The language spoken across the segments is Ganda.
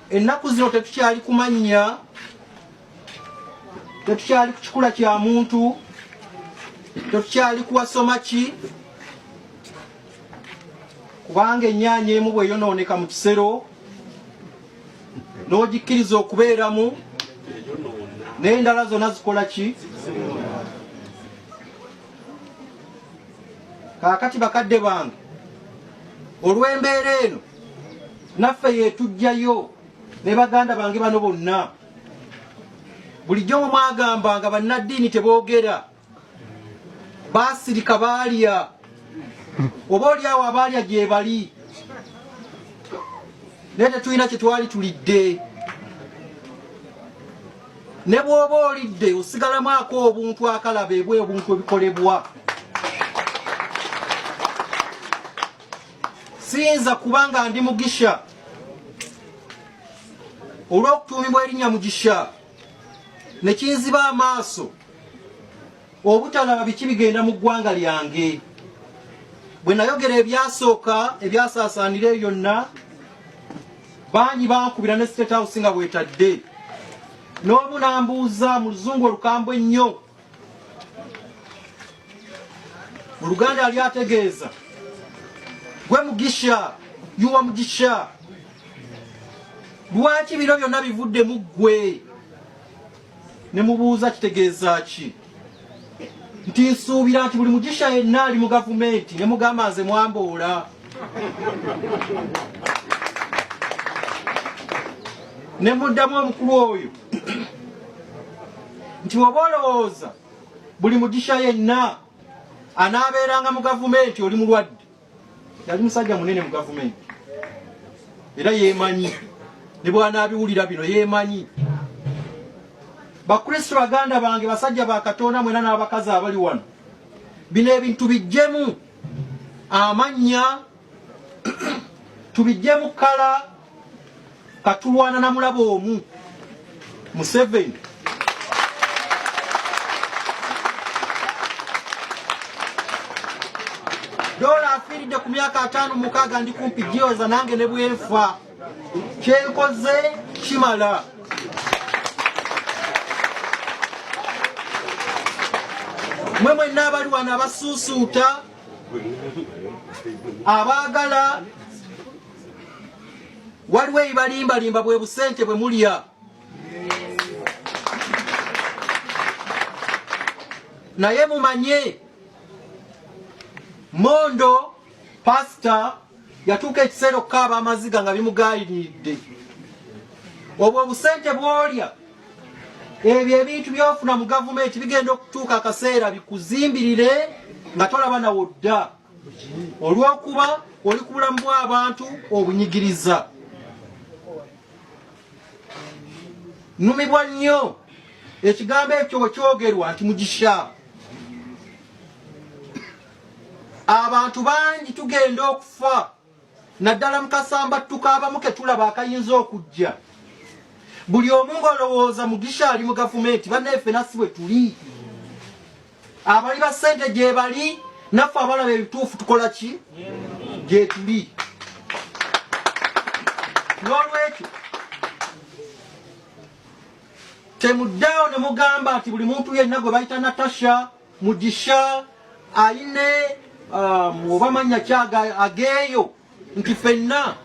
ennaku zino tetukyali kumanya, tetukyali ku kikula kya muntu, tetukyali kuwasoma ki, kubanga ennyaanya emu bw'eyonooneka mu kisero n'ogikkiriza okubeeramu n'endala zonna zikola ki. Kaakati bakadde bange, olw'embeera eno naffe yeetujjayo ne baganda bange bano bonna, bulijjo mwe mwagambanga bannaddiini teboogera, baasirika baalya, oba oliawo abaalya gye bali, naye tetulina kye twali tulidde. Ne bw'oba olidde osigalamu ako obuntu akalaba ebwe obuntu ebikolebwa. Siyinza kubanga ndi Mugisha olw'okutuumibwa erinnya Mugisha ne kinziba amaaso obutalaba biki bigenda mu ggwanga lyange. Bwe nayogera ebyasooka ebyasaasaanira eyo yonna, bangi bankubira ne State House nga bwetadde, n'omu nambuuza mu luzungu olukambwe ennyo, mu Luganda yali ategeeza, gwe Mugisha, yuwa Mugisha, lwaki bino byonna bivudde mu ggwe? Ne mubuuza kitegeeza ki? Nti nsuubira nti buli Mugisha yenna ali mu gavumenti. Ne mugamba nze mwamboola. Ne muddamu omukulu oyo nti oba olowooza buli Mugisha yenna anaabeeranga mu gavumenti oli mulwadde. Yali musajja munene mu gavumenti era yeemanyi, ne bw'anaabiwulira bino yeemanyi. Bakristo baganda bange, basajja ba Katonda mwena n'abakazi abali wano, bino ebintu bijjemu amannya, tubijjemu kala, katulwana na mulaba omu Museveni. Dola afiiridde ku myaka 56 ndi kumpi gyoza, nange ne bwenfa kyenkoze kimala. Mwe mwenna abali wano abasuusuuta, abaagala, waliwo ebibalimbalimba bwe busente bwe mulya. Naye mumanye Mondo pasita yatuuka ekiseera okukaaba amaziga nga bimugayiridde. Obwo busente bw'olya, ebyo ebintu by'ofuna mu gavumenti bigenda okutuuka akaseera bikuzimbirire nga tolaba nawo dda, olw'okuba oli ku bulamu bw'abantu obunyigiriza. Nnumibwa nnyo ekigambo ekyo bwe kyogerwa nti Mugisha. Abantu bangi tugenda okufa, naddala mu kasambattuko abamu ke tulaba akayinza okujja. Buli omu ng'olowooza Mugisha ali mu gavumenti, bannaffe nasi bwe tuli. Abali ba ssente gye bali, naffe abalaba ebituufu tukola ki? Gye tuli. N'olwekyo temuddawo ne mugamba nti buli muntu yenna gwe bayita Natasha, Mugisha, ayine oba mannya kyaga ageeyo, nti ffenna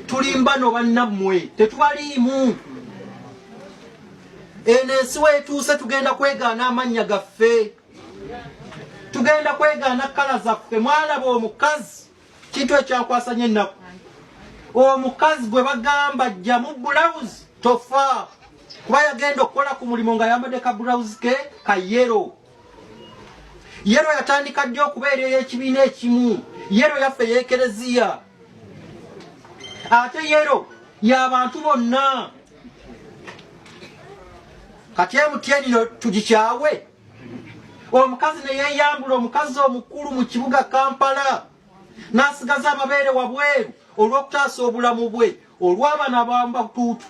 tulimba no bannammwe, tetubaliimu. Eno ensi weetuuse tugenda kwegaana amannya gaffe, tugenda kwegaana kala zaffe. Mwalaba omukazi, kintu ekyankwasanya ennaku, omukazi gwe bagamba jjamu bulawuzi tofa, kuba yagenda okukola ku mulimu nga yambadde ka bulawuzi ke ka yero. Yero yatandika ddi okubeera ey'ekibiina ekimu, yero yaffe y'ekereziya, ate yero y'abantu bonna. Kati MTN tugikyawe? Omukazi ne yeeyambula, omukazi omukulu mu kibuga Kampala, n'asigaza amabeere wabweru olw'okutaasa obulamu bwe, olw'abaana abawamba butuutu,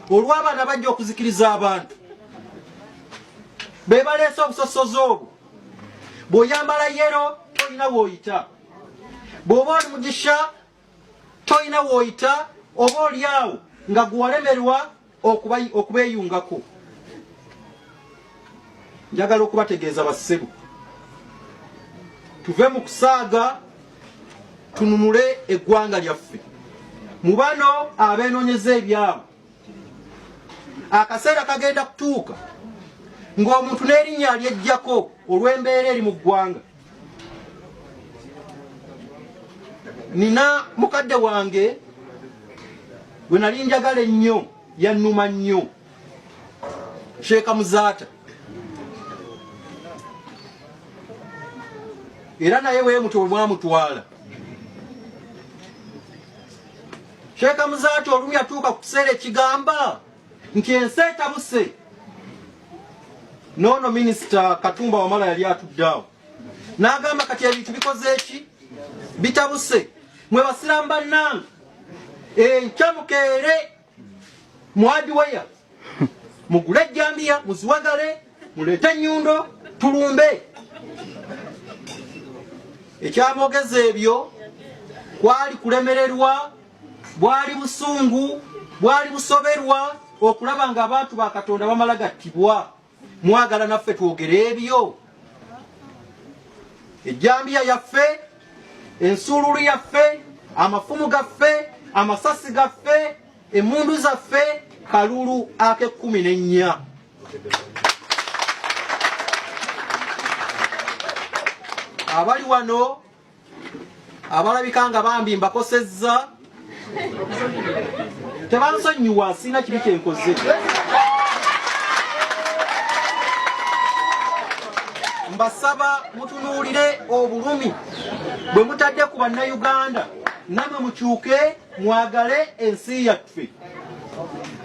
olw'abaana bajja okuzikiriza abantu. Be baleese obusosozi obwo. Bw'oyambala yero tolina w'oyita, bw'oba oli Mugisha tolina w'oyita, oba oli awo nga gwalemerwa okubeeyungako. Njagala okubategeeza bassebo, tuve mu kusaaga tununule eggwanga lyaffe. Mu bano abeenoonyeza ebyabo, akaseera kagenda kutuuka ng'omuntu n'erinnya alyejjako olw'embeera eri mu ggwanga. Nina mukadde wange gwe nali njagala ennyo, yannuma nnyo, Sheeka Muzaata. Era naye bwe mutwe mwamutwala. Sheeka Muzaata olumu yatuuka ku kiseera ekigamba nti ensi etabuse. Noono Minisita Katumba Wamala yali atudde awo n'agamba kati ebintu bikoze eki? Bitabuse. Mwe basiraamu bannange, enkya mukeere mu hardware mugule ejjambiya muziwagale muleete ennyundo tulumbe. Ekyamogeza ebyo kwali kulemererwa, bwali busungu, bwali busoberwa okulaba nga abantu ba Katonda bamala gattibwa. Mwagala naffe twogere ebyo? Ejjambiya yaffe, ensuululu yaffe, amafumu gaffe, amasasi gaffe, emmundu zaffe, kalulu ake-14. Abali wano abalabika nga bambi mbakosezza, tebansonyiwa, sina kibi kyenkoze. Mbasaba mutunuulire obulumi bwe mutadde ku bannayuganda, namwe mukyuke mwagale ensi yaffe.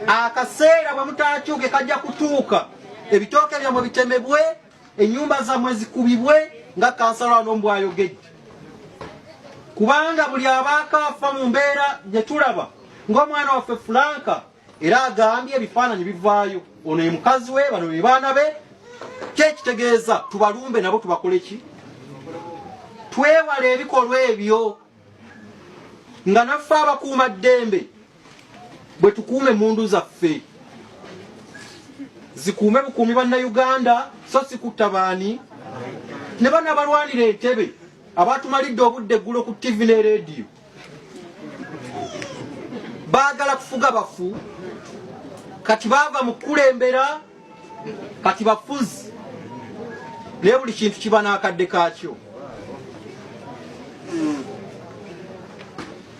Akaseera bwe mutaakyuke kajja kutuuka, ebitooke byammwe bitemebwe, ennyumba zammwe zikubibwe nga kansala wano bw'ayogedde. Kubanga buli abaako afa mu mbeera gye tulaba ng'omwana waffe Franka, era agambye ebifaananyi bivaayo. Ono ye mukazi we, bano be baana be. Kyekitegeeza tubalumbe nabo tubakole ki? Twewale ebikolwa ebyo nga naffe abakuuma ddembe bwe tukuume emmundu zaffe, zikuume bukuumi bannayuganda, so si kutta baani. Ne bano abalwanira entebe abatumalidde obudde eggulo ku TV ne radio, baagala kufuga bafu, kati baava mu kukulembera, kati bafuzi, naye buli kintu kiba n'akadde kaakyo.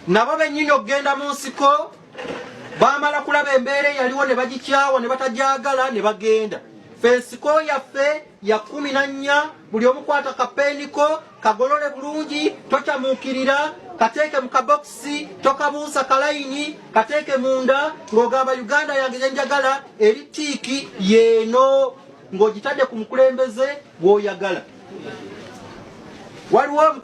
Nabo bennyini okugenda mu nsiko baamala kulaba embeera eyaliwo ne bagikyawa ne batagyagala ne bagenda. Ffe ensiko yaffe ya 14, buli omu kwata kapeeniko, kagolole bulungi, tokyamuukirira, kateeke mu kabokisi, tokabuusa kalayini, kateeke munda, ng'ogamba Uganda yange gye njagala eri tiiki yeeno, ng'ogitadde ku mukulembeze gw'oyagala. Waliwo